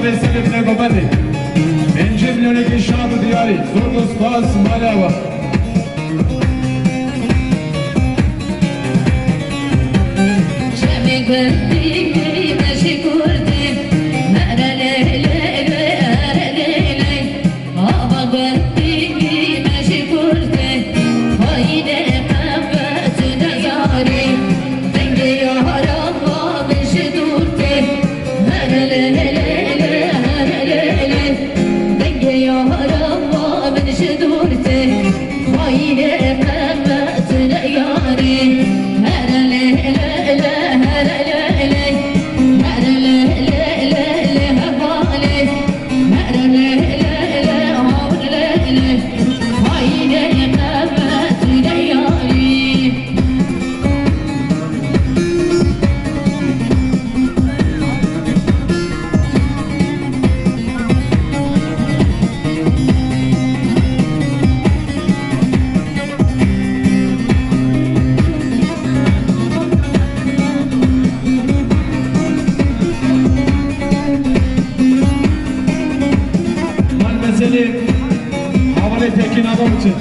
ویسل ابن گوبندی 5 میلیون که شاد دیاری زور دوستاس مالاوا شمی گردی مشی کردی مره لیلی لیلی آبا گردی مشی کردی خواهیده قبت نیاری دنگی یارم با بشی دورتی مره لیلی لیلی دنگی یارم با بشی دورتی خواهیده قبت نیاری مره لیلی حوالی تکین آدم چه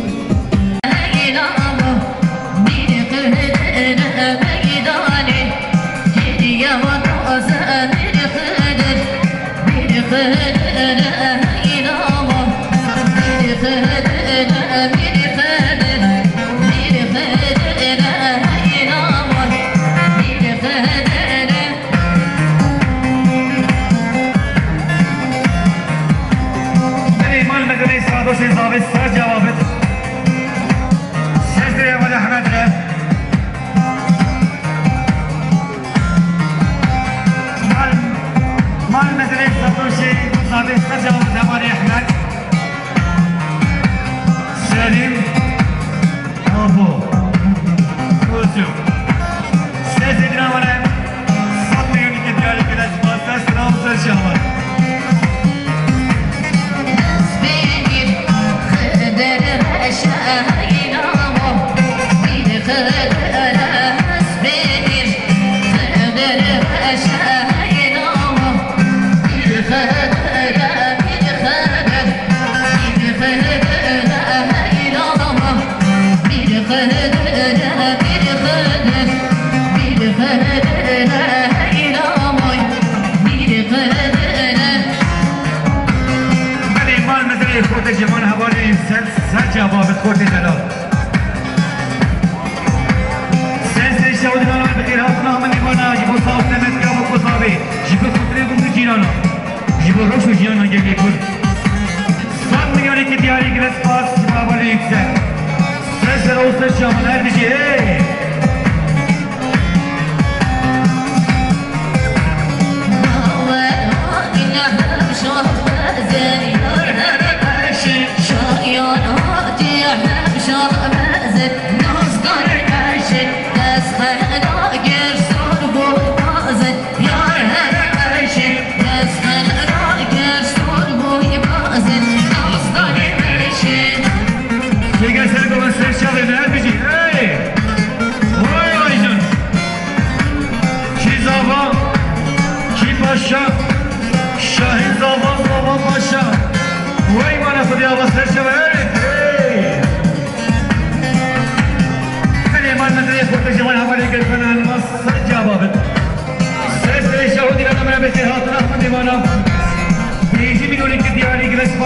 جوان حوالی سر جواب خورد جلال سنس شهود نام بخیر هاتنا همه نیوانا جیبو صاحب نمت کام و قصابی جیبو خطره گمدو جیرانا جیبو روش و جیانا گلی کن 100 میلیونی که دیاری گرس پاس جیبو حوالی یکسر سنس روز شامل هر بجی شاهین زاوان باشا وی مانا خودی آوازتر شود خیلی ایمان مدنی خود جوان حوالی گرفتن ما سر جوابت سر شهودی را نمره بسیر هاتنا خود ایمانا 5 میلیونی که دیاری گرست